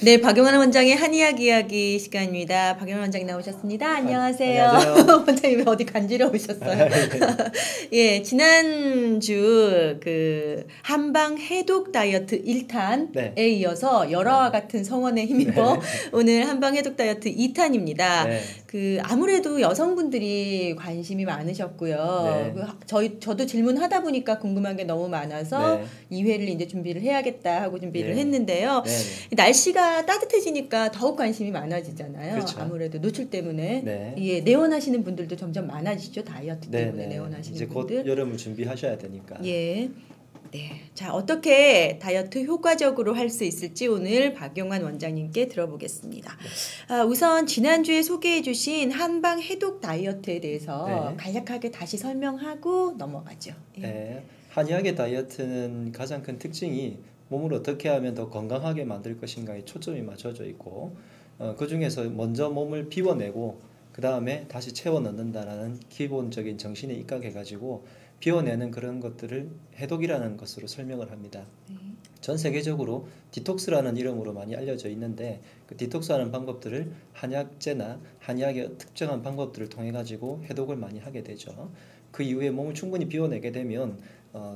네, 박용환 원장의 한의학 이야기 시간입니다. 박용환 원장님 나오셨습니다. 안녕하세요. 안녕하세요. 원장님 왜 어디 간지러우셨어요? 예, 지난주 그 한방 해독 다이어트 1탄에 네. 이어서 열화와 같은 성원에 힘입어 네. 오늘 한방 해독 다이어트 2탄입니다. 네. 그 아무래도 여성분들이 관심이 많으셨고요. 네. 저도 질문하다 보니까 궁금한 게 너무 많아서 네. 2회를 이제 준비를 해야겠다 하고 준비를 네. 했는데요. 네. 날씨가 따뜻해지니까 더욱 관심이 많아지잖아요. 그렇죠. 아무래도 노출 때문에. 네. 예, 내원하시는 분들도 점점 많아지죠. 다이어트 때문에 네. 내원하시는 이제 분들. 곧 여름을 준비하셔야 되니까. 예. 네. 자, 어떻게 다이어트 효과적으로 할 수 있을지 오늘 박용환 원장님께 들어보겠습니다. 우선 지난주에 소개해 주신 한방 해독 다이어트에 대해서 네. 간략하게 다시 설명하고 넘어가죠. 예. 네. 한의학의 다이어트는 가장 큰 특징이 몸을 어떻게 하면 더 건강하게 만들 것인가에 초점이 맞춰져 있고 그 중에서 먼저 몸을 비워내고 그 다음에 다시 채워 넣는다라는 기본적인 정신에 입각해가지고 비워내는 그런 것들을 해독이라는 것으로 설명을 합니다. 네. 전 세계적으로 디톡스라는 이름으로 많이 알려져 있는데 그 디톡스하는 방법들을 한약재나 한의학의 특정한 방법들을 통해 가지고 해독을 많이 하게 되죠. 그 이후에 몸을 충분히 비워내게 되면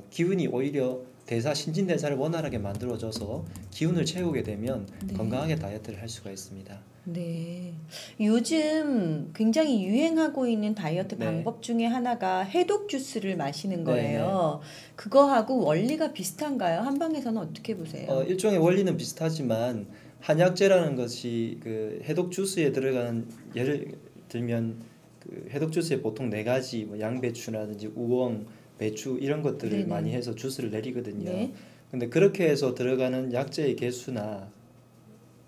기운이 오히려 신진대사를 원활하게 만들어줘서 기운을 채우게 되면 네. 건강하게 다이어트를 할 수가 있습니다. 네. 요즘 굉장히 유행하고 있는 다이어트 네. 방법 중에 하나가 해독 주스를 마시는 네, 거예요. 그거하고 원리가 비슷한가요? 한방에서는 어떻게 보세요? 일종의 원리는 비슷하지만 한약재라는 것이 그 해독 주스에 들어가는 예를 들면 그 해독 주스에 보통 네 가지 뭐 양배추라든지 우엉, 배추 이런 것들을 네네. 많이 해서 주스를 내리거든요. 네. 근데 그렇게 해서 들어가는 약재의 개수나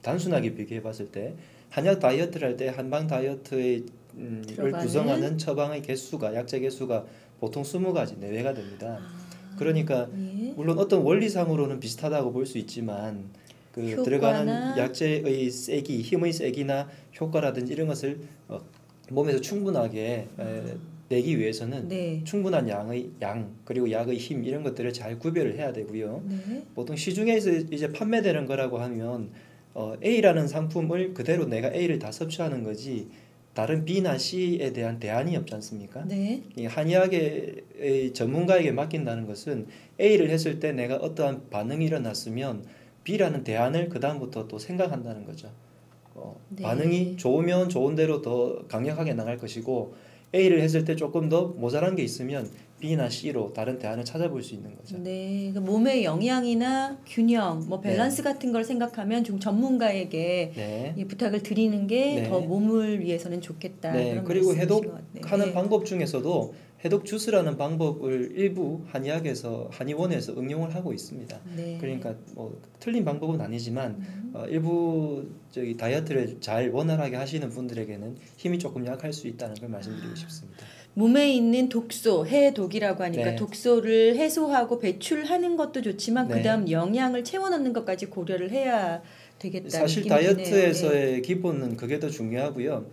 단순하게 비교해 봤을 때 한약 다이어트를 할 때 한방 다이어트의 를 들어가는? 구성하는 처방의 개수가 약재 개수가 보통 20가지 내외가 됩니다. 그러니까 예. 물론 어떤 원리상으로는 비슷하다고 볼 수 있지만 그 효과나? 들어가는 약재의 세기, 힘의 세기나 효과라든지 이런 것을 몸에서 충분하게 내기 위해서는 네. 충분한 양의 양 그리고 약의 힘 이런 것들을 잘 구별을 해야 되고요. 네. 보통 시중에서 이제 판매되는 거라고 하면 A라는 상품을 그대로 내가 A를 다 섭취하는 거지 다른 B나 C에 대한 대안이 없지 않습니까? 네. 이 한의학의 전문가에게 맡긴다는 것은 A를 했을 때 내가 어떠한 반응이 일어났으면 B라는 대안을 그 다음부터 또 생각한다는 거죠. 네. 반응이 좋으면 좋은 대로 더 강력하게 나갈 것이고 A를 했을 때 조금 더 모자란 게 있으면 B나 C로 다른 대안을 찾아볼 수 있는 거죠. 네, 그러니까 몸의 영양이나 균형, 뭐 밸런스 같은 걸 생각하면 좀 전문가에게 네. 이 부탁을 드리는 게 네. 더 몸을 위해서는 좋겠다. 네, 그런 그리고 말씀이신 것 해독하는 같네요. 네. 방법 중에서도 해독 주스라는 방법을 일부 한의학에서 한의원에서 응용을 하고 있습니다. 네. 그러니까 뭐 틀린 방법은 아니지만 일부 저기 다이어트를 잘 원활하게 하시는 분들에게는 힘이 조금 약할 수 있다는 걸 말씀드리고 싶습니다. 몸에 있는 독소, 해독이라고 하니까 네. 독소를 해소하고 배출하는 것도 좋지만 네. 그다음 영양을 채워넣는 것까지 고려를 해야 되겠다. 사실 다이어트에서의 기본은 그게 더 중요하고요.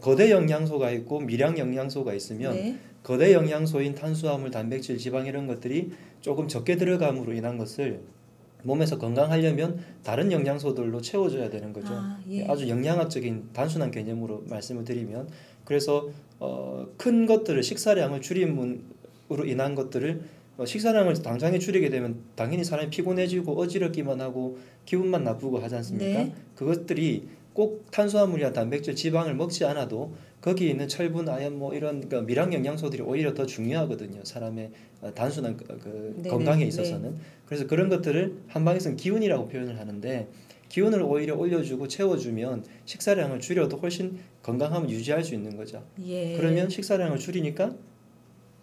거대 영양소가 있고 미량 영양소가 있으면 네. 거대 영양소인 탄수화물, 단백질, 지방 이런 것들이 조금 적게 들어감으로 인한 것을 몸에서 건강하려면 다른 영양소들로 채워줘야 되는 거죠. 예. 아주 영양학적인 단순한 개념으로 말씀을 드리면 그래서 큰 것들을 식사량을 줄임으로 인한 것들을 식사량을 당장에 줄이게 되면 당연히 사람이 피곤해지고 어지럽기만 하고 기분만 나쁘고 하지 않습니까? 네. 그것들이 꼭 탄수화물이나 단백질, 지방을 먹지 않아도 거기에 있는 철분, 아연 뭐 이런 그러니까 미량 영양소들이 오히려 더 중요하거든요. 사람의 단순한 네네. 건강에 있어서는. 그래서 그런 것들을 한방에서는 기운이라고 표현을 하는데 기운을 오히려 올려주고 채워주면 식사량을 줄여도 훨씬 건강함을 유지할 수 있는 거죠. 예. 그러면 식사량을 줄이니까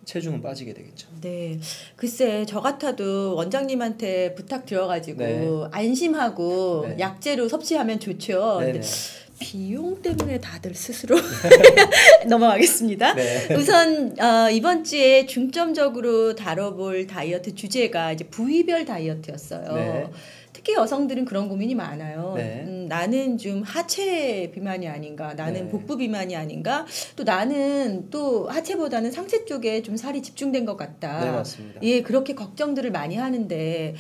체중은 빠지게 되겠죠. 네, 글쎄 저 같아도 원장님한테 부탁 들어가지고 네. 안심하고 네. 약재로 섭취하면 좋죠. 네네. 근데 비용 때문에 다들 스스로 넘어가겠습니다. 네. 우선 이번 주에 중점적으로 다뤄볼 다이어트 주제가 이제 부위별 다이어트였어요. 네. 특히 여성들은 그런 고민이 많아요. 네. 나는 좀 하체 비만이 아닌가, 나는 네. 복부 비만이 아닌가, 또 나는 또 하체보다는 상체 쪽에 좀 살이 집중된 것 같다. 네, 맞습니다. 예, 그렇게 걱정들을 많이 하는데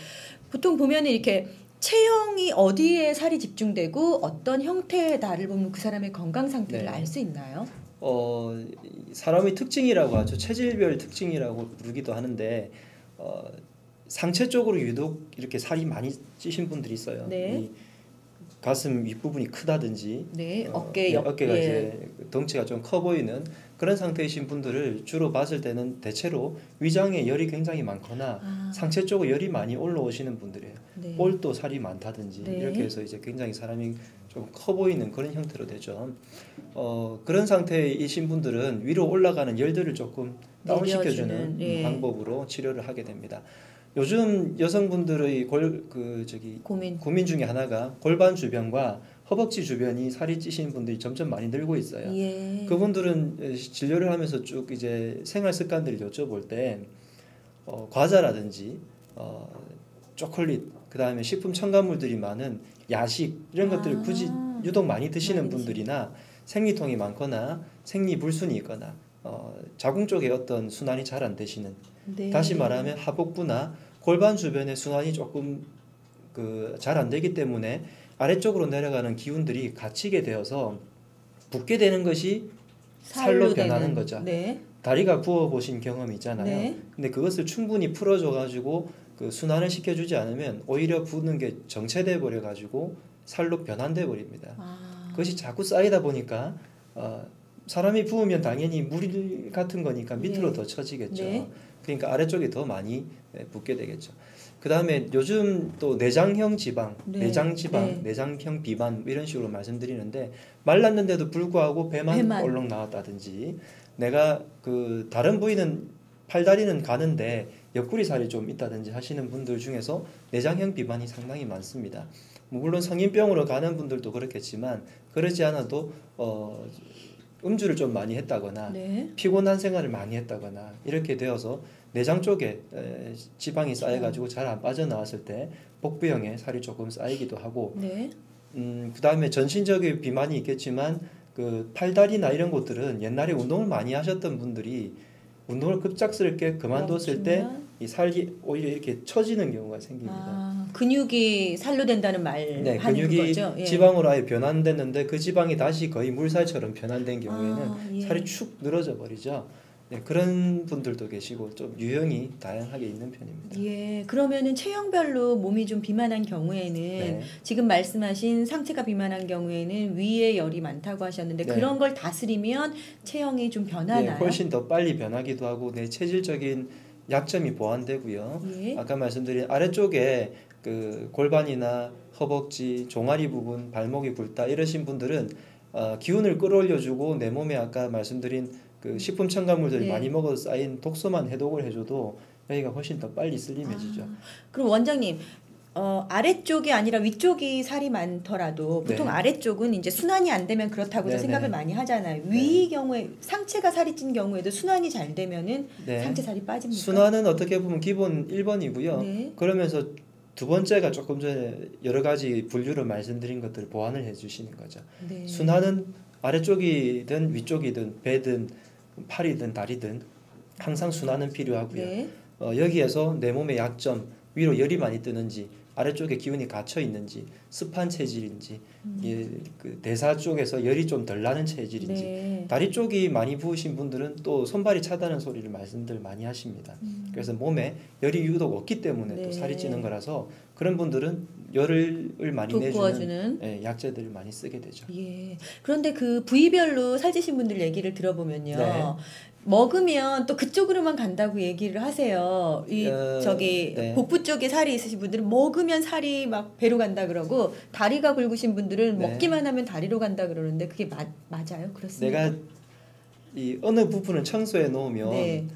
보통 보면 이렇게 체형이 어디에 살이 집중되고 어떤 형태의 나를 보면 그 사람의 건강 상태를 네. 알 수 있나요? 사람의 특징이라고 하죠. 체질별 특징이라고 부르기도 하는데 상체 쪽으로 유독 이렇게 살이 많이 찌신 분들이 있어요. 네. 이 가슴 윗부분이 크다든지 네, 네, 어깨가 예. 이제 덩치가 좀 커 보이는 그런 상태이신 분들을 주로 봤을 때는 대체로 위장에 열이 굉장히 많거나 상체 쪽에 열이 많이 올라오시는 분들이에요. 네. 볼도 살이 많다든지 네. 이렇게 해서 이제 굉장히 사람이 좀 커 보이는 그런 형태로 되죠. 그런 상태이신 분들은 위로 올라가는 열들을 조금 다운시켜주는 예. 방법으로 치료를 하게 됩니다. 요즘 여성분들의 고민 중에 하나가 골반 주변과 허벅지 주변이 살이 찌시는 분들이 점점 많이 늘고 있어요. 예. 그분들은 진료를 하면서 쭉 이제 생활 습관들을 여쭤볼 때 과자라든지 초콜릿, 그다음에 식품 첨가물들이 많은 야식 이런 것들을 굳이 유독 많이 드시는 분들이나 생리통이 많거나 생리불순이 있거나 자궁 쪽에 어떤 순환이 잘 안 되시는 네. 다시 말하면 하복부나 골반 주변의 순환이 조금 잘 안 되기 때문에 아래쪽으로 내려가는 기운들이 갇히게 되어서 붓게 되는 것이 살로 변하는 거죠. 네. 다리가 부어 보신 경험이 있잖아요. 네. 근데 그것을 충분히 풀어줘 가지고 그 순환을 시켜주지 않으면 오히려 붓는 게 정체돼 버려 가지고 살로 변환돼 버립니다. 그것이 자꾸 쌓이다 보니까 사람이 부으면 당연히 물 같은 거니까 밑으로 네. 더 처지겠죠. 네. 그러니까 아래쪽이 더 많이 붓게 되겠죠. 그 다음에 요즘 또 내장형 지방, 네. 내장 지방, 네. 내장형 비만 이런 식으로 말씀드리는데 말랐는데도 불구하고 배만 얼렁 나왔다든지 내가 다른 부위는 팔다리는 가는데 옆구리 살이 좀 있다든지 하시는 분들 중에서 내장형 비만이 상당히 많습니다. 물론 성인병으로 가는 분들도 그렇겠지만 그러지 않아도 음주를 좀 많이 했다거나 네. 피곤한 생활을 많이 했다거나 이렇게 되어서 내장 쪽에 지방이 쌓여가지고 잘 안 빠져나왔을 때 복부형에 살이 조금 쌓이기도 하고 네. 그 다음에 전신적인 비만이 있겠지만 그 팔다리나 이런 곳들은 옛날에 운동을 많이 하셨던 분들이 운동을 급작스럽게 그만뒀을 때 이 살이 오히려 이렇게 처지는 경우가 생깁니다. 근육이 살로 된다는 말 네, 하는 근육이 그거죠? 예. 지방으로 아예 변환됐는데 그 지방이 다시 거의 물살처럼 변환된 경우에는 예. 살이 축 늘어져 버리죠. 네, 그런 분들도 계시고 좀 유형이 다양하게 있는 편입니다. 예, 그러면은 체형별로 몸이 좀 비만한 경우에는 네. 지금 말씀하신 상체가 비만한 경우에는 위에 열이 많다고 하셨는데 네. 그런 걸 다스리면 체형이 좀 변하나요? 네, 훨씬 더 빨리 변하기도 하고 내 체질적인 약점이 보완되고요. 예. 아까 말씀드린 아래쪽에 그 골반이나 허벅지, 종아리 부분, 발목이 굵다 이러신 분들은 기운을 끌어올려주고 내 몸에 아까 말씀드린 그 식품 첨가물들을 예. 많이 먹어서 쌓인 독소만 해독을 해줘도 여기가 훨씬 더 빨리 슬림해지죠. 그럼 원장님 아래쪽이 아니라 위쪽이 살이 많더라도 보통 네. 아래쪽은 이제 순환이 안 되면 그렇다고 네, 생각을 네. 많이 하잖아요. 위 경우에 상체가 살이 찐 경우에도 순환이 잘 되면은 네. 상체 살이 빠집니까? 순환은 어떻게 보면 기본 1번이고요. 네. 그러면서 두 번째가 조금 전에 여러 가지 분류를 말씀드린 것들을 보완을 해주시는 거죠. 네. 순환은 아래쪽이든 위쪽이든 배든 팔이든 다리든 항상 순환은 필요하고요. 네. 여기에서 내 몸의 약점, 위로 열이 많이 뜨는지 아래쪽에 기운이 갇혀 있는지 습한 체질인지 그 대사 쪽에서 열이 좀 덜 나는 체질인지 네. 다리 쪽이 많이 부으신 분들은 또 손발이 차다는 소리를 말씀들 많이 하십니다. 그래서 몸에 열이 유독 없기 때문에 네. 또 살이 찌는 거라서 그런 분들은 열을 많이 돋구어주는 내주는 약재들을 많이 쓰게 되죠. 예. 그런데 그 부위별로 살찌신 분들 얘기를 들어보면요. 네. 먹으면 또 그쪽으로만 간다고 얘기를 하세요. 네. 복부 쪽에 살이 있으신 분들은 먹으면 살이 막 배로 간다 그러고 다리가 굵으신 분들은 네. 먹기만 하면 다리로 간다 그러는데 그게 맞아요? 그렇습니까? 내가 이 어느 부분을 청소해 놓으면 네.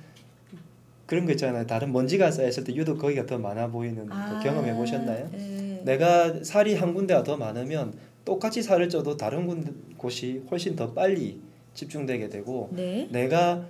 그런 거 있잖아요. 다른 먼지가 쌓였을 때 유독 거기가 더 많아 보이는 거 경험해 보셨나요? 네. 내가 살이 한 군데가 더 많으면 똑같이 살을 쪄도 다른 곳이 훨씬 더 빨리 집중되게 되고 네. 내가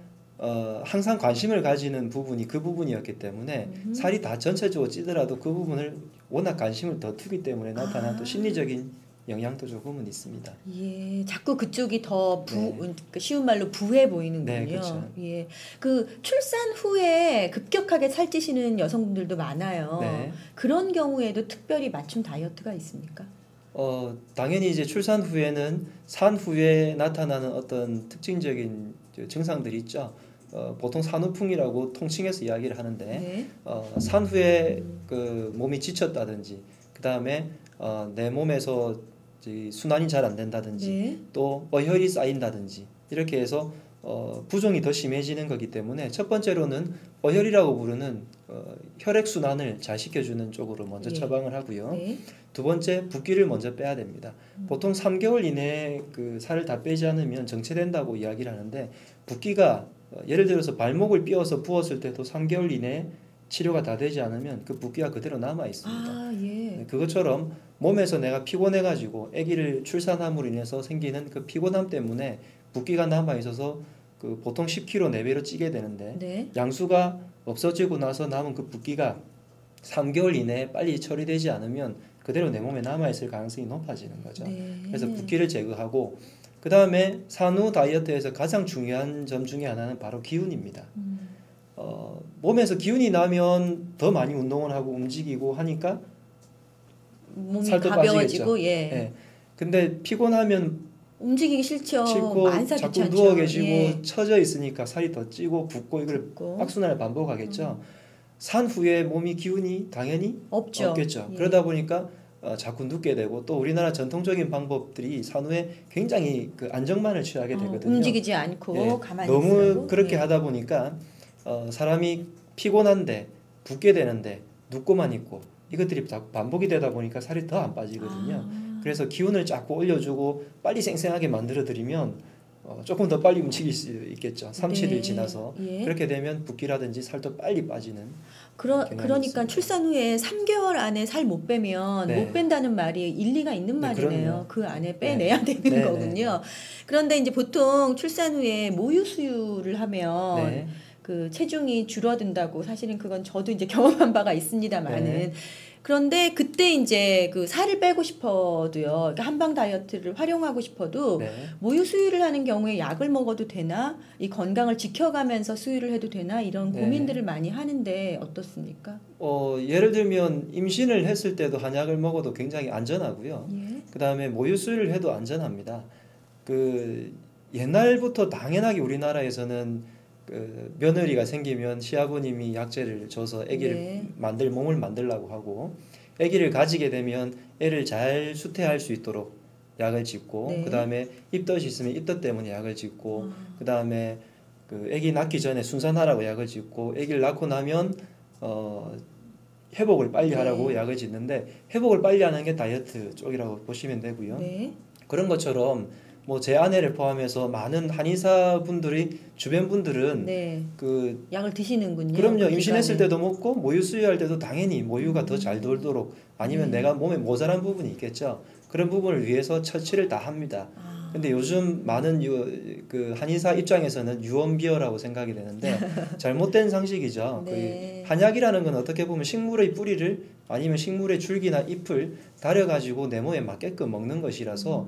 항상 관심을 가지는 부분이 그 부분이었기 때문에 살이 다 전체적으로 찌더라도 그 부분을 워낙 관심을 더 두기 때문에 나타난 또 심리적인 영향도 조금은 있습니다. 예, 자꾸 그쪽이 더 네. 그 쉬운 말로 부해 보이는군요. 네, 그렇죠. 예, 그 출산 후에 급격하게 살찌시는 여성분들도 많아요. 네. 그런 경우에도 특별히 맞춤 다이어트가 있습니까? 당연히 이제 출산 후에는 산 후에 나타나는 어떤 특징적인 증상들이 있죠. 보통 산후풍이라고 통칭해서 이야기를 하는데 네. 산 후에 그 몸이 지쳤다든지 그 다음에 내 몸에서 순환이 잘 안 된다든지 네. 또 어혈이 쌓인다든지 이렇게 해서 부종이 더 심해지는 거기 때문에 첫 번째로는 어혈이라고 부르는 혈액 순환을 잘 시켜주는 쪽으로 먼저 예. 처방을 하고요. 네. 두 번째 붓기를 먼저 빼야 됩니다. 보통 3개월 이내에 그 살을 다 빼지 않으면 정체된다고 이야기를 하는데 붓기가 예를 들어서 발목을 삐어서 부었을 때도 3개월 이내에 치료가 다 되지 않으면 그 붓기가 그대로 남아 있습니다. 아, 예. 네, 그것처럼 몸에서 내가 피곤해가지고 아기를 출산함으로 인해서 생기는 그 피곤함 때문에 붓기가 남아 있어서 그 보통 10kg 내외로 찌게 되는데 네. 양수가 없어지고 나서 남은 그 붓기가 3개월 이내에 빨리 처리되지 않으면 그대로 내 몸에 남아있을 가능성이 높아지는 거죠. 네. 그래서 붓기를 제거하고 그 다음에 산후 다이어트에서 가장 중요한 점 중에 하나는 바로 기운입니다. 몸에서 기운이 나면 더 많이 운동을 하고 움직이고 하니까 몸이 살도 가벼워지고 빠지겠죠. 예. 예. 근데 피곤하면 움직이기 싫죠. 싫고 만사 자꾸 귀찮죠. 누워 계시고 예. 처져 있으니까 살이 더 찌고 붓고 이걸 붓고. 악순환을 반복하겠죠. 산 후에 몸이 기운이 당연히 없죠. 없겠죠. 예. 그러다 보니까 자꾸 눕게 되고 또 우리나라 전통적인 방법들이 산후에 굉장히 그 안정만을 취하게 되거든요. 움직이지 않고 예, 가만히 너무 있으라고? 그렇게 예. 하다 보니까 사람이 피곤한데 붓게 되는데 눕고만 있고 이것들이 자꾸 반복이 되다 보니까 살이 더 안 빠지거든요. 그래서 기운을 자꾸 올려주고 빨리 생생하게 만들어드리면 조금 더 빨리 움직일 수 있겠죠. 3, 7일 네. 지나서 예. 그렇게 되면 붓기라든지 살도 빨리 빠지는 경향이 그러니까 있습니다. 출산 후에 3개월 안에 살 못 빼면 네. 못 뺀다는 말이 일리가 있는 네, 말이네요. 그럼요. 그 안에 빼내야 되는 네, 거군요. 그런데 이제 보통 출산 후에 모유 수유를 하면 네. 그 체중이 줄어든다고 사실은 그건 저도 이제 경험한 바가 있습니다만은 네. 그런데 그때 이제 그 살을 빼고 싶어도요. 그러니까 한방 다이어트를 활용하고 싶어도 네. 모유 수유를 하는 경우에 약을 먹어도 되나? 이 건강을 지켜가면서 수유를 해도 되나? 이런 네. 고민들을 많이 하는데 어떻습니까? 예를 들면 임신을 했을 때도 한약을 먹어도 굉장히 안전하고요. 예. 그 다음에 모유 수유를 해도 안전합니다. 그 옛날부터 당연하게 우리나라에서는 그 며느리가 생기면 시아버님이 약재를 줘서 아기를 네. 몸을 만들라고 하고 아기를 가지게 되면 애를 잘 수태할 수 있도록 약을 짓고 네. 그 다음에 입덧이 있으면 입덧 때문에 약을 짓고 그 다음에 그 아기 낳기 전에 순산하라고 약을 짓고 아기를 낳고 나면 회복을 빨리 네. 하라고 약을 짓는데 회복을 빨리 하는 게 다이어트 쪽이라고 보시면 되고요. 네. 그런 것처럼 뭐 제 아내를 포함해서 많은 한의사 분들이 주변 분들은 네. 그 약을 드시는군요. 그럼요. 그 임신했을 기간에. 때도 먹고 모유 수유할 때도 당연히 모유가 더 잘 돌도록 아니면 네. 내가 몸에 모자란 부분이 있겠죠. 그런 부분을 위해서 처치를 다 합니다. 근데 요즘 많은 그 한의사 입장에서는 유언비어라고 생각이 되는데 잘못된 상식이죠. 네. 그 한약이라는 건 어떻게 보면 식물의 뿌리를 아니면 식물의 줄기나 잎을 다려가지고 내 몸에 맞게끔 먹는 것이라서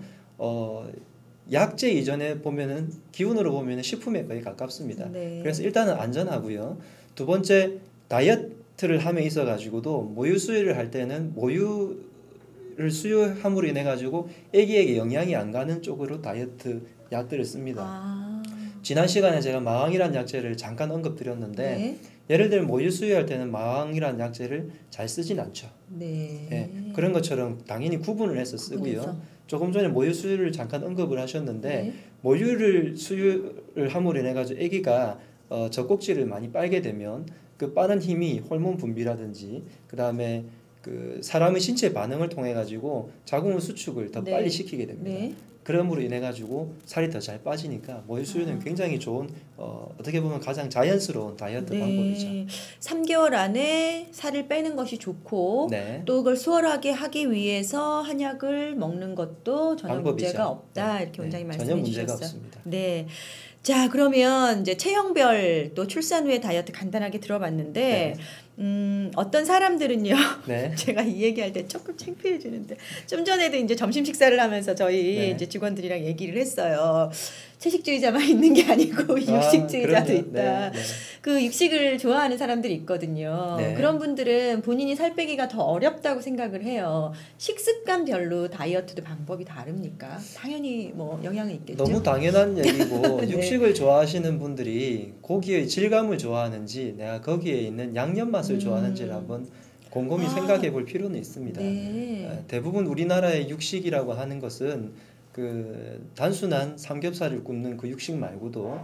약재 이전에 보면은 기운으로 보면은 식품에 거의 가깝습니다. 네. 그래서 일단은 안전하고요. 두 번째 다이어트를 함에 있어 가지고도 모유 수유를 할 때는 모유를 수유함으로 인해 가지고 아기에게 영향이 안 가는 쪽으로 다이어트 약들을 씁니다. 지난 시간에 제가 마왕이라는 약재를 잠깐 언급드렸는데 네. 예를 들면 모유 수유할 때는 마왕이라는 약재를 잘 쓰진 않죠. 네. 예, 그런 것처럼 당연히 구분을 해서 쓰고요. 구분해서. 조금 전에 모유 수유를 잠깐 언급을 하셨는데 네. 모유를 수유를 함으로 인해 가지고 아기가 젖꼭지를 많이 빨게 되면 그 빠는 힘이 호르몬 분비라든지 그 다음에 그 사람의 신체 반응을 통해 가지고 자궁의 수축을 더 네. 빨리 시키게 됩니다. 네. 그럼으로 인해 가지고 살이 더 잘 빠지니까 모유 수유는 굉장히 좋은 어떻게 보면 가장 자연스러운 다이어트 방법이죠. 3개월 안에 살을 빼는 것이 좋고 네. 또 그걸 수월하게 하기 위해서 한약을 먹는 것도 전혀 방법이죠. 문제가 없다. 네. 이렇게 원장님 전혀 말씀해 문제가 주셨어요. 없습니다. 네. 자, 그러면 이제 체형별 또 출산 후에 다이어트 간단하게 들어봤는데 어떤 사람들은요. 네. 제가 이 얘기할 때 조금 창피해지는데 좀 전에도 이제 점심 식사를 하면서 저희 네. 이제 직원들이랑 얘기를 했어요. 채식주의자만 있는 게 아니고 육식주의자도 그럼요. 있다. 네, 네. 그 육식을 좋아하는 사람들이 있거든요. 네. 그런 분들은 본인이 살 빼기가 더 어렵다고 생각을 해요. 식습관별로 다이어트도 방법이 다릅니까? 당연히 뭐 영향은 있겠죠. 너무 당연한 얘기고 네. 육식을 좋아하시는 분들이 고기의 질감을 좋아하는지 내가 거기에 있는 양념 맛을 좋아하는지를 한번 곰곰이 생각해 볼 필요는 있습니다. 네. 대부분 우리나라의 육식이라고 하는 것은 그 단순한 삼겹살을 굽는 그 육식 말고도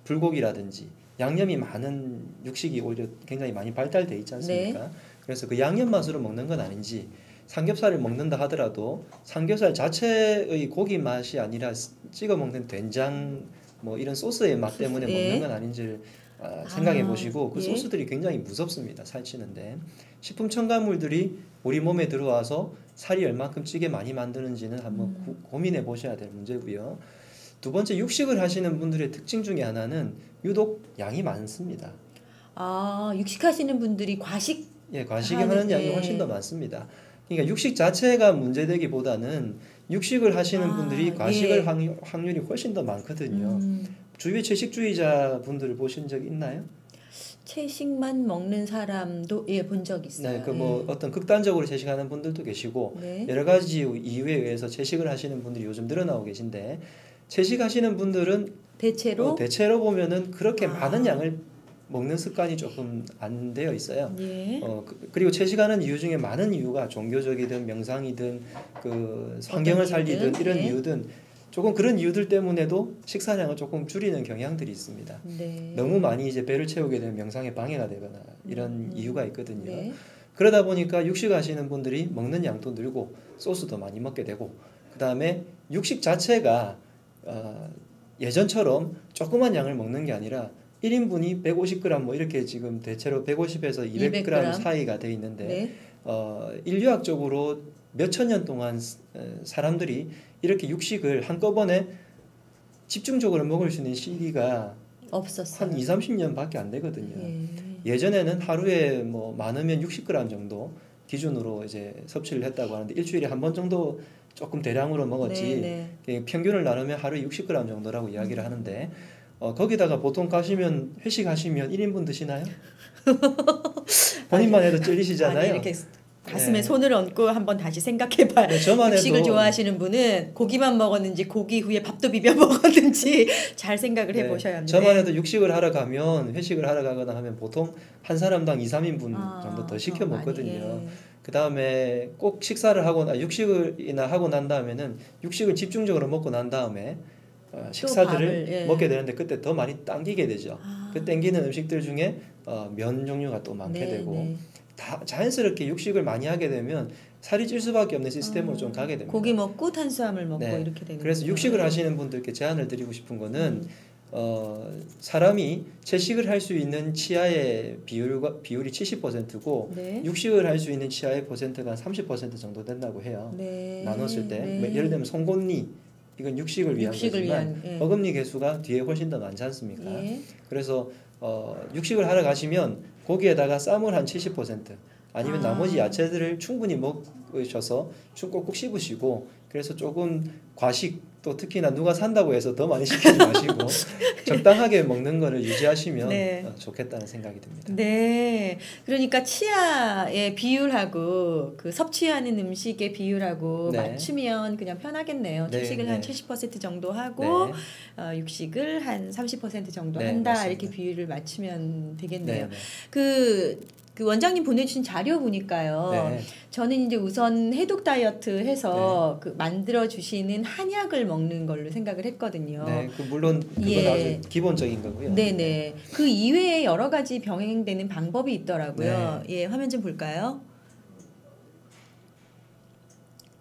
불고기라든지 양념이 많은 육식이 오히려 굉장히 많이 발달돼 있지 않습니까? 네. 그래서 그 양념 맛으로 먹는 건 아닌지 삼겹살을 먹는다 하더라도 삼겹살 자체의 고기 맛이 아니라 찍어 먹는 된장 뭐 이런 소스의 맛 때문에 예. 먹는 건 아닌지를 생각해 보시고 그 예. 소스들이 굉장히 무섭습니다. 살찌는데 식품 첨가물들이 우리 몸에 들어와서 살이 얼만큼 찌게 많이 만드는지는 한번 고민해 보셔야 될 문제고요. 두 번째, 육식을 하시는 분들의 특징 중에 하나는 유독 양이 많습니다. 육식하시는 분들이 과식 예, 과식이 하는 양이 훨씬 더 많습니다. 그러니까 육식 자체가 문제되기보다는 육식을 하시는 분들이 과식을 예. 확률이 훨씬 더 많거든요. 주위에 채식주의자 분들을 보신 적 있나요? 채식만 먹는 사람도 본 적 있어요. 네, 그 뭐 어떤 극단적으로 채식하는 분들도 계시고 네. 여러 가지 이유에 의해서 채식을 하시는 분들이 요즘 늘어나고 계신데 채식하시는 분들은 대체로 보면은 그렇게 많은 양을 먹는 습관이 조금 안 되어 있어요. 예. 그리고 채식하는 이유 중에 많은 이유가 종교적이든 명상이든 그 환경을 살리든 이런 이유든 조금 그런 이유들 때문에도 식사량을 조금 줄이는 경향들이 있습니다. 네. 너무 많이 이제 배를 채우게 되면 명상에 방해가 되거나 이런 이유가 있거든요. 네. 그러다 보니까 육식하시는 분들이 먹는 양도 늘고 소스도 많이 먹게 되고 그 다음에 육식 자체가 예전처럼 조그만 양을 먹는 게 아니라 1인분이 150g 뭐 이렇게 지금 대체로 150에서 200g 사이가 돼 있는데 네. 인류학적으로 몇천 년 동안 사람들이 이렇게 육식을 한꺼번에 집중적으로 먹을 수 있는 시기가 없었어요. 한 2, 30년밖에 안 되거든요. 예전에는 하루에 뭐 많으면 60g 정도 기준으로 이제 섭취를 했다고 하는데 일주일에 한 번 정도 조금 대량으로 먹었지 평균을 나누면 하루에 60g 정도라고 이야기를 하는데 거기다가 보통 가시면 회식하시면 1인분 드시나요? 본인만 해도 찔리시잖아요. 아니, 이렇게 가슴에 손을 얹고 한번 다시 생각해봐요. 네, 저만 육식을 해도 좋아하시는 분은 고기만 먹었는지 고기 후에 밥도 비벼 먹었는지 잘 생각을 해보셔야 합니다. 저만 해도 육식을 하러 가면 회식을 하러 가거나 하면 보통 한 사람당 2, 3인분 정도 더 시켜 먹거든요. 그 다음에 꼭 식사를 하거나 육식이나 하고 난 다음에는 육식을 집중적으로 먹고 난 다음에 식사들을 먹게 되는데 그때 더 많이 당기게 되죠. 그 당기는 음식들 중에 면 종류가 또 많게 되고 다 자연스럽게 육식을 많이 하게 되면 살이 찔 수밖에 없는 시스템으로 좀 가게 됩니다. 고기 먹고 탄수화물 먹고 이렇게 되는 그래서 거죠. 육식을 하시는 분들께 제안을 드리고 싶은 거는 사람이 채식을 할 수 있는 치아의 비율이 70%고 육식을 할 수 있는 치아의 퍼센트가 한 30% 정도 된다고 해요. 나눴을 때 예를 들면 송곳니 이건 육식을 위한 거지만 어금니 개수가 뒤에 훨씬 더 많지 않습니까? 그래서 육식을 하러 가시면 고기에다가 쌈을 한 70% 아니면 나머지 야채들을 충분히 먹으셔서 꼭꼭 씹으시고 그래서 조금 과식 또 특히나 누가 산다고 해서 더 많이 시키지 마시고 적당하게 먹는 거를 유지하시면 좋겠다는 생각이 듭니다. 네, 그러니까 치아의 비율하고 그 섭취하는 음식의 비율하고 맞추면 그냥 편하겠네요. 채식을 한 70% 정도 하고 육식을 한 30% 정도 한다. 맞습니다. 이렇게 비율을 맞추면 되겠네요. 그 원장님 보내주신 자료 보니까요. 저는 이제 우선 해독 다이어트 해서 그 만들어 주시는 한약을 먹는 걸로 생각을 했거든요. 네, 물론 그건 아주 기본적인 거고요. 네네. 그 이외에 여러 가지 병행되는 방법이 있더라고요. 화면 좀 볼까요?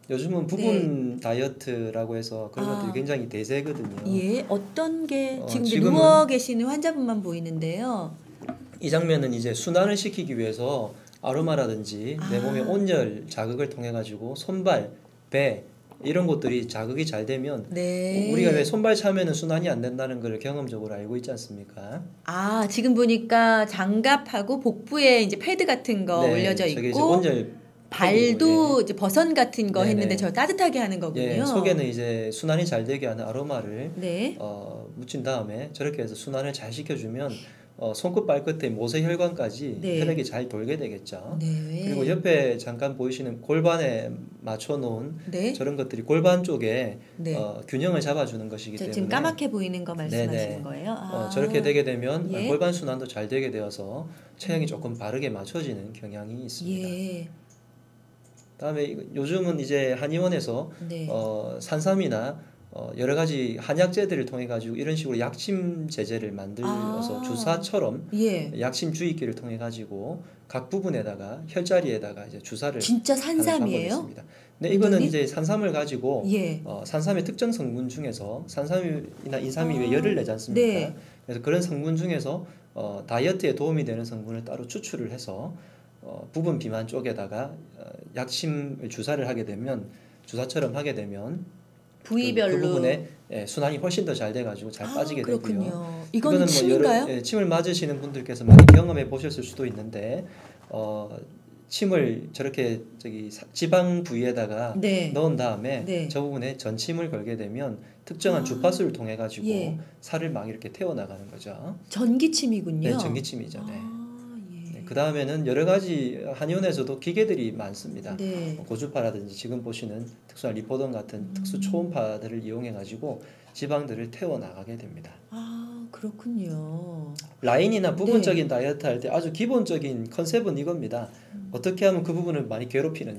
요즘은 부분 다이어트라고 해서 그런 것들이 굉장히 대세거든요. 어떤 게 지금 누워 계시는 환자분만 보이는데요. 이 장면은 이제 순환을 시키기 위해서 아로마라든지 내 몸의 온열 자극을 통해 가지고 손발, 배 이런 것들이 자극이 잘 되면 네. 우리가 왜 손발 차면은 순환이 안 된다는 걸 경험적으로 알고 있지 않습니까? 아, 지금 보니까 장갑하고 복부에 이제 패드 같은 거 올려져 저게 이제 있고 온열 발도 이제 버선 같은 거 네네. 했는데 저 따뜻하게 하는 거군요. 예, 속에는 이제 순환이 잘 되게 하는 아로마를 네. 묻힌 다음에 저렇게 해서 순환을 잘 시켜주면 손끝 발끝에 모세혈관까지 네. 혈액이 잘 돌게 되겠죠. 네. 그리고 옆에 잠깐 보이시는 골반에 맞춰 놓은 네. 저런 것들이 골반 쪽에 네. 균형을 잡아주는 것이기 때문에 지금 까맣게 보이는 거 말씀하시는 네네. 거예요? 아. 저렇게 되게 되면 예. 골반 순환도 잘 되게 되어서 체형이 조금 바르게 맞춰지는 경향이 있습니다. 예. 다음에 요즘은 이제 한의원에서 네. 산삼이나 여러 가지 한약재들을 통해 가지고 이런 식으로 약침 제제를 만들어서 주사처럼 예. 약침 주입기를 통해 가지고 각 부분에다가 혈자리에다가 이제 주사를 진짜 하는 방법이 산삼이에요? 있습니다. 네, 이거는 완전히? 이제 산삼을 가지고 예. 산삼의 특정 성분 중에서 산삼이나 인삼이 왜 열을 내지 않습니까? 네. 그래서 그런 성분 중에서 다이어트에 도움이 되는 성분을 따로 추출을 해서 부분 비만 쪽에다가 약침을 주사를 하게 되면 주사처럼 하게 되면 부위별로 그 부분에 순환이 훨씬 더 잘 돼가지고 잘 빠지게 그렇군요. 되고요. 이거는 침인가요? 침을 맞으시는 분들께서 많이 경험해 보셨을 수도 있는데 침을 저렇게 지방 부위에다가 네. 넣은 다음에 네. 저 부분에 전침을 걸게 되면 특정한 주파수를 통해 가지고 예. 살을 막 이렇게 태워 나가는 거죠. 전기침이군요. 네, 전기침이죠. 네. 예. 그 다음에는 여러 가지 한의원에서도 기계들이 많습니다. 네. 고주파라든지 지금 보시는 특수한 리포던 같은 특수 초음파들을 이용해 가지고 지방들을 태워 나가게 됩니다. 아, 그렇군요. 라인이나 부분적인 다이어트 할 때 아주 기본적인 컨셉은 이겁니다. 어떻게 하면 그 부분을 많이 괴롭히느냐.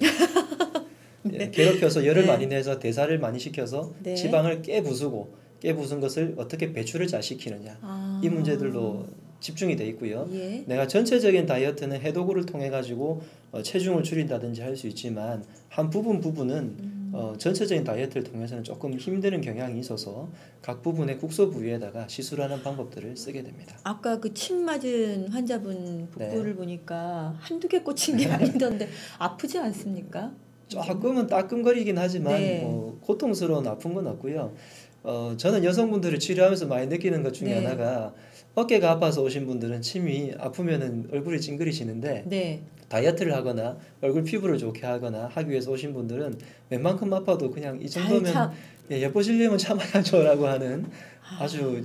네. 괴롭혀서 열을 네. 많이 내서 대사를 많이 시켜서 네. 지방을 깨부순 것을 어떻게 배출을 잘 시키느냐. 이 문제들로 집중이 돼 있고요. 예. 내가 전체적인 다이어트는 해독을 통해 가지고 체중을 줄인다든지 할 수 있지만 한 부분은 전체적인 다이어트를 통해서는 조금 힘드는 경향이 있어서 각 부분의 국소 부위에다가 시술하는 방법들을 쓰게 됩니다. 아까 그 침 맞은 환자분 복부를 네. 보니까 한두 개 꽂힌 게 아니던데 아프지 않습니까? 조금은 따끔거리긴 하지만 네. 고통스러운 아픈 건 없고요. 저는 여성분들을 치료하면서 많이 느끼는 것 중에 네. 하나가 어깨가 아파서 오신 분들은 침이 아프면은 얼굴이 찡그리시는데 네. 다이어트를 하거나 얼굴 피부를 좋게 하거나 하기 위해서 오신 분들은 웬만큼 아파도 그냥 이 정도면 예뻐지려면 참아야죠라고 하는 아주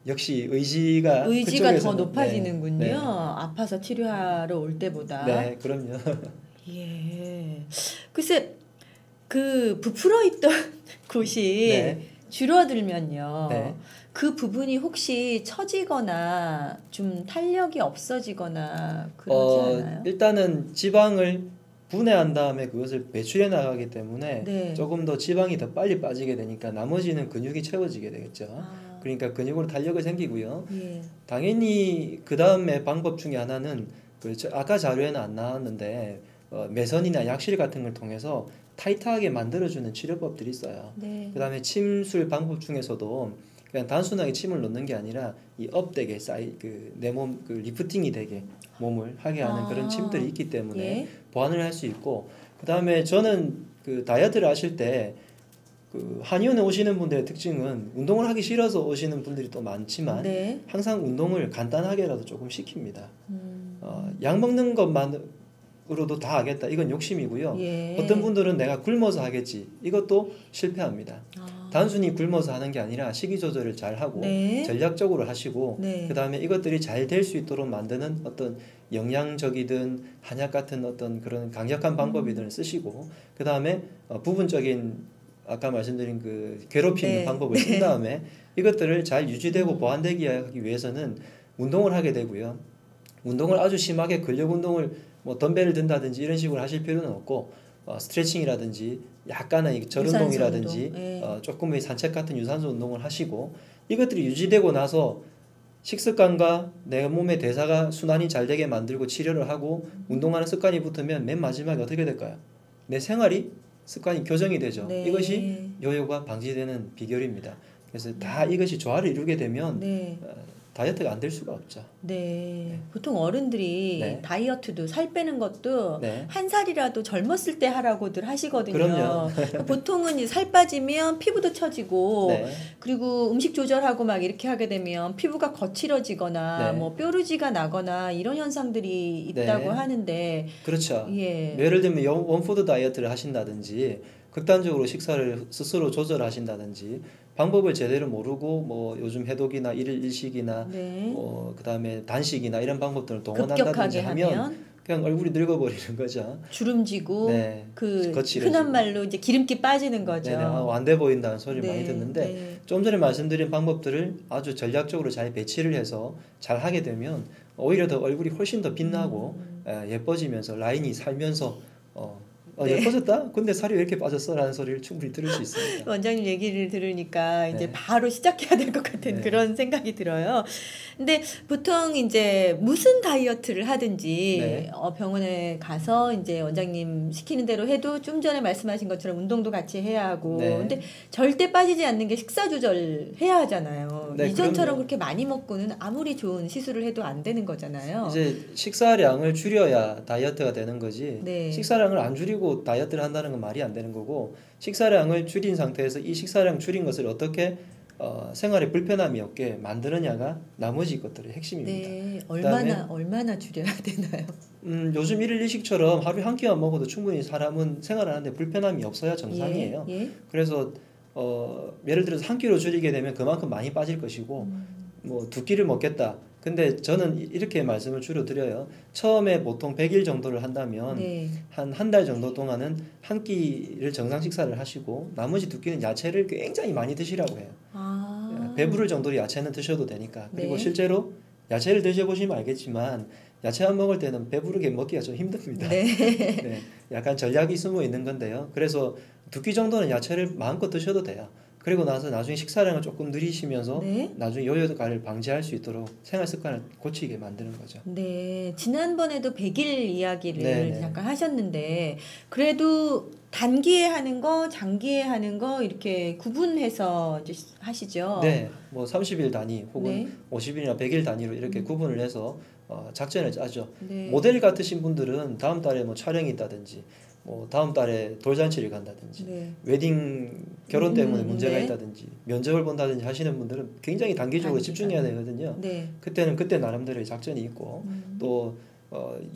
역시 의지가 더 그쪽에서는, 높아지는군요. 네. 아파서 치료하러 올 때보다. 네, 그럼요. 예. 글쎄 그 부풀어 있던 곳이 네. 줄어들면요. 네. 그 부분이 혹시 처지거나 좀 탄력이 없어지거나 그러지 않아요? 일단은 지방을 분해한 다음에 그것을 배출해 나가기 때문에 네. 조금 더 지방이 더 빨리 빠지게 되니까 나머지는 근육이 채워지게 되겠죠. 그러니까 근육으로 탄력이 생기고요. 예. 당연히 그 다음에 방법 중에 하나는 아까 자료에는 안 나왔는데 매선이나 약실 같은 걸 통해서 타이트하게 만들어주는 치료법들이 있어요. 네. 그 다음에 침술 방법 중에서도 그냥 단순하게 침을 넣는 게 아니라 이 업되게 내 몸 리프팅이 되게 몸을 하게 하는 그런 침들이 있기 때문에 예. 보완을 할 수 있고 그 다음에 저는 그 다이어트를 하실 때 그 한의원에 오시는 분들의 특징은 운동을 하기 싫어서 오시는 분들이 또 많지만 네. 항상 운동을 간단하게라도 조금 시킵니다. 약 먹는 것만으로도 다 하겠다. 이건 욕심이고요. 예. 어떤 분들은 내가 굶어서 하겠지. 이것도 실패합니다. 단순히 굶어서 하는 게 아니라 식이 조절을 잘 하고 네. 전략적으로 하시고 네. 그 다음에 이것들이 잘 될 수 있도록 만드는 어떤 영양적이든 한약 같은 어떤 그런 강력한 방법이든 쓰시고 그 다음에 부분적인 아까 말씀드린 그 괴롭히는 네. 방법을 쓴 다음에 이것들을 잘 유지되고 보완되게 하기 위해서는 운동을 하게 되고요. 운동을 아주 심하게 근력 운동을 뭐 덤벨을 든다든지 이런 식으로 하실 필요는 없고 스트레칭이라든지 약간의 절운동이라든지 조금의 산책 같은 유산소 운동을 하시고 이것들이 유지되고 나서 식습관과 내 몸의 대사가 순환이 잘 되게 만들고 치료를 하고 운동하는 습관이 붙으면 맨 마지막에 어떻게 될까요? 내 생활이 습관이 교정이 되죠. 네. 이것이 요요가 방지되는 비결입니다. 그래서 다 이것이 조화를 이루게 되면 네. 다이어트가 안 될 수가 없죠. 네. 보통 어른들이 네. 다이어트도 살 빼는 것도 네. 한 살이라도 젊었을 때 하라고들 하시거든요. 그럼요. 보통은 이제 살 빠지면 피부도 처지고 네. 그리고 음식 조절하고 막 이렇게 하게 되면 피부가 거칠어지거나 네. 뭐 뾰루지가 나거나 이런 현상들이 있다고 네. 하는데 그렇죠. 예. 예를 들면 원푸드 다이어트를 하신다든지 극단적으로 식사를 스스로 조절하신다든지 방법을 제대로 모르고 뭐 요즘 해독이나 일일 일식이나 네. 뭐 그다음에 단식이나 이런 방법들을 동원한다든지 급격하게 하면 하면 그냥 얼굴이 늙어버리는 거죠. 주름지고 네. 그 거칠어지고. 흔한 말로 이제 기름기 빠지는 거죠. 네네. 안 돼 보인다는 소리를 네, 많이 듣는데 네. 좀 전에 말씀드린 방법들을 아주 전략적으로 잘 배치를 해서 잘 하게 되면 오히려 더 얼굴이 훨씬 더 빛나고 예뻐지면서 라인이 살면서 네. 예뻐졌다? 근데 살이 왜 이렇게 빠졌어? 라는 소리를 충분히 들을 수 있습니다. 원장님 얘기를 들으니까 이제 네. 바로 시작해야 될 것 같은 네. 그런 생각이 들어요. 근데 보통 이제 무슨 다이어트를 하든지 네. 병원에 가서 이제 원장님 시키는 대로 해도 좀 전에 말씀하신 것처럼 운동도 같이 해야 하고 네. 근데 절대 빠지지 않는 게 식사 조절해야 하잖아요. 네, 이전처럼 그럼요. 그렇게 많이 먹고는 아무리 좋은 시술을 해도 안 되는 거잖아요. 이제 식사량을 줄여야 다이어트가 되는 거지. 네. 식사량을 안 줄이고 다이어트를 한다는 건 말이 안 되는 거고 식사량을 줄인 상태에서 이 식사량 줄인 것을 어떻게 생활에 불편함이 없게 만드느냐가 나머지 것들의 핵심입니다. 네, 그다음에 얼마나 줄여야 되나요? 요즘 일일 일식처럼 하루에 한 끼만 먹어도 충분히 사람은 생활하는데 불편함이 없어야 정상이에요. 예, 예. 그래서 예를 들어서 한 끼로 줄이게 되면 그만큼 많이 빠질 것이고 뭐 두 끼를 먹겠다. 근데 저는 이렇게 말씀을 주로 드려요. 처음에 보통 100일 정도를 한다면 네. 한 달 정도 동안은 한 끼를 정상 식사를 하시고 나머지 두 끼는 야채를 굉장히 많이 드시라고 해요. 아. 배부를 정도로 야채는 드셔도 되니까. 그리고 네. 실제로 야채를 드셔보시면 알겠지만 야채만 먹을 때는 배부르게 먹기가 좀 힘듭니다. 네. 네, 약간 전략이 숨어 있는 건데요. 그래서 두 끼 정도는 야채를 마음껏 드셔도 돼요. 그리고 나서 나중에 식사량을 조금 늘리시면서 네. 나중에 요요가를 방지할 수 있도록 생활 습관을 고치게 만드는 거죠. 네. 지난번에도 100일 이야기를 네, 네. 잠깐 하셨는데 그래도 단기에 하는 거, 장기에 하는 거 이렇게 구분해서 이제 하시죠. 네, 뭐 30일 단위 혹은 네. 50일이나 100일 단위로 이렇게 구분을 해서 작전을 짜죠. 네. 모델 같으신 분들은 다음 달에 뭐 촬영이 있다든지 뭐 다음 달에 돌잔치를 간다든지 네. 웨딩 결혼 때문에 문제가 네. 있다든지 면접을 본다든지 하시는 분들은 굉장히 단기적으로 단기간. 집중해야 되거든요. 네. 그때는 그때 나름대로의 작전이 있고 또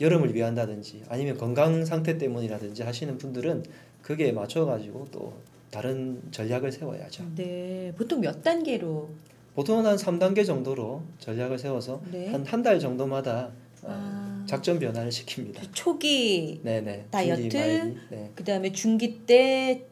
여름을 위한다든지 아니면 건강 상태 때문이라든지 하시는 분들은 그게 맞춰가지고 또 다른 전략을 세워야죠. 네. 보통 몇 단계로? 보통은 한 3단계 정도로 전략을 세워서 네. 한 달 정도마다 아. 작전 변화를 시킵니다. 초기 네네. 다이어트, 중기, 말기. 네. 그다음에 중기 때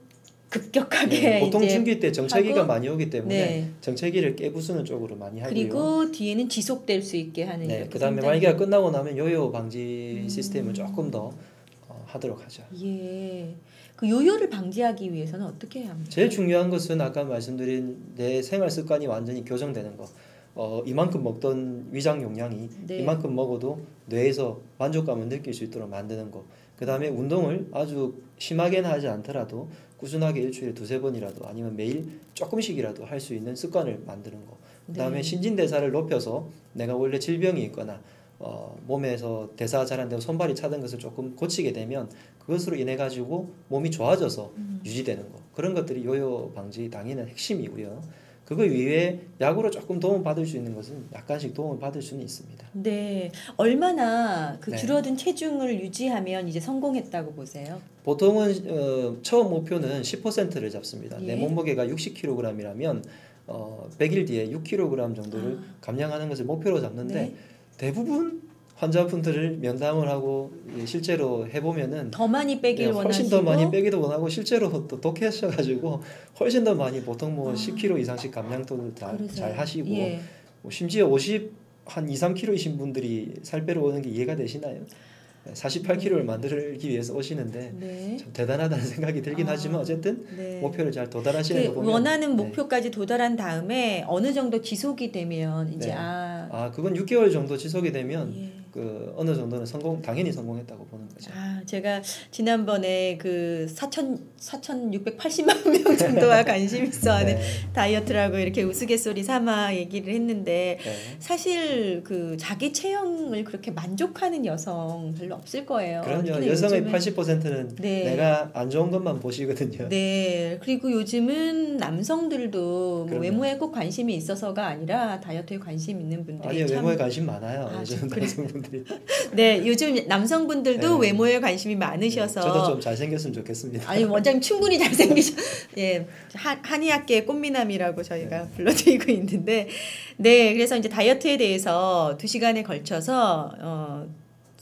급격하게 네, 보통 이제 중기 때 정체기가 하고, 많이 오기 때문에 네. 정체기를 깨부수는 쪽으로 많이 하고요. 그리고 뒤에는 지속될 수 있게 하는 네, 이렇게 그다음에 3단계. 말기가 끝나고 나면 요요 방지 시스템을 조금 더 하도록 하죠. 예. 그 요요를 방지하기 위해서는 어떻게 해야 합니까? 제일 중요한 것은 아까 말씀드린 내 생활 습관이 완전히 교정되는 거. 이만큼 먹던 위장 용량이 네. 이만큼 먹어도 뇌에서 만족감을 느낄 수 있도록 만드는 거. 그 다음에 운동을 아주 심하게는 하지 않더라도 꾸준하게 일주일에 2-3번이라도 아니면 매일 조금씩이라도 할 수 있는 습관을 만드는 거. 그 다음에 네. 신진대사를 높여서 내가 원래 질병이 있거나 몸에서 대사가 잘 안 되고 손발이 차던 것을 조금 고치게 되면 그것으로 인해 가지고 몸이 좋아져서 유지되는 거. 그런 것들이 요요 방지 당연한 핵심이고요. 그거 이외에 약으로 조금 도움을 받을 수 있는 것은 약간씩 도움을 받을 수는 있습니다. 네. 얼마나 그 네. 줄어든 체중을 유지하면 이제 성공했다고 보세요? 보통은 처음 목표는 10%를 잡습니다. 예. 내 몸무게가 60kg이라면 100일 뒤에 6kg 정도를 감량하는 것을 목표로 잡는데 네. 대부분 환자분들을 면담을 하고 실제로 해보면은 더 많이 빼길 원하시고 훨씬 더 많이 빼기도 원하고 실제로 또 독해하셔가지고 훨씬 더 많이 보통 뭐 10kg 이상씩 감량도 잘 하시고 예. 뭐 심지어 한 2-3kg이신 분들이 살 빼러 오는 게 이해가 되시나요? 48kg를 만들기 위해서 오시는데 네. 참 대단하다는 생각이 들긴 하지만 어쨌든 네. 목표를 잘 도달하시는 거 보면 원하는 네. 목표까지 도달한 다음에 어느 정도 지속이 되면 이제 네. 그건 6개월 정도 지속이 되면 예. 어느 정도는 당연히 성공했다고 보는 거죠. 제가 지난번에 그 4,680만 명 정도가 관심 있어하는 네. 다이어트라고 이렇게 우스갯소리 삼아 얘기를 했는데 네. 사실 그 자기 체형을 그렇게 만족하는 여성 별로 없을 거예요. 그럼요. 특히나 여성의 요즘은 80%는 네. 내가 안 좋은 것만 보시거든요. 네. 그리고 요즘은 남성들도 뭐 그럼요. 외모에 꼭 관심이 있어서가 아니라 다이어트에 관심 있는 분들이 아니요, 참 외모에 관심 많아요. 요즘 그래. 남성분들이. 네, 요즘 남성분들도 네. 외모에 관심이 많으셔서 저도 좀 잘생겼으면 좋겠습니다. 아니 원장님 충분히 잘생기셔. 예, 한의학계의 꽃미남이라고 저희가 불러드리고 있는데, 네, 그래서 이제 다이어트에 대해서 2시간에 걸쳐서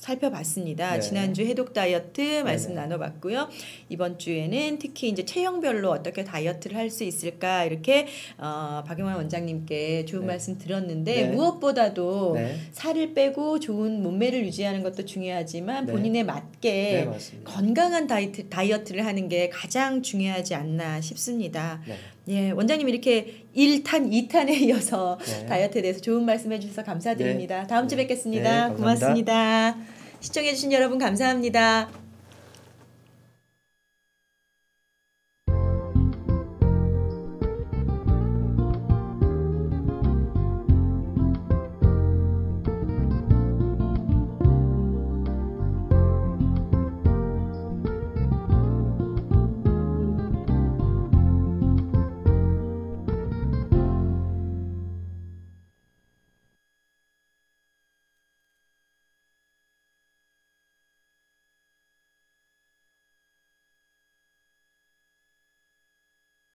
살펴봤습니다. 네. 지난주 해독 다이어트 말씀 네네. 나눠봤고요. 이번 주에는 특히 이제 체형별로 어떻게 다이어트를 할 수 있을까 이렇게 박용환 원장님께 좋은 네. 말씀 들었는데 네. 무엇보다도 네. 살을 빼고 좋은 몸매를 유지하는 것도 중요하지만 네. 본인에 네, 맞게 맞습니다. 건강한 다이어트를 하는 게 가장 중요하지 않나 싶습니다. 네. 예, 원장님 이렇게 1탄, 2탄에 이어서 네. 다이어트에 대해서 좋은 말씀 해주셔서 감사드립니다. 다음 주 네. 뵙겠습니다. 네, 감사합니다. 고맙습니다. 시청해주신 여러분 감사합니다.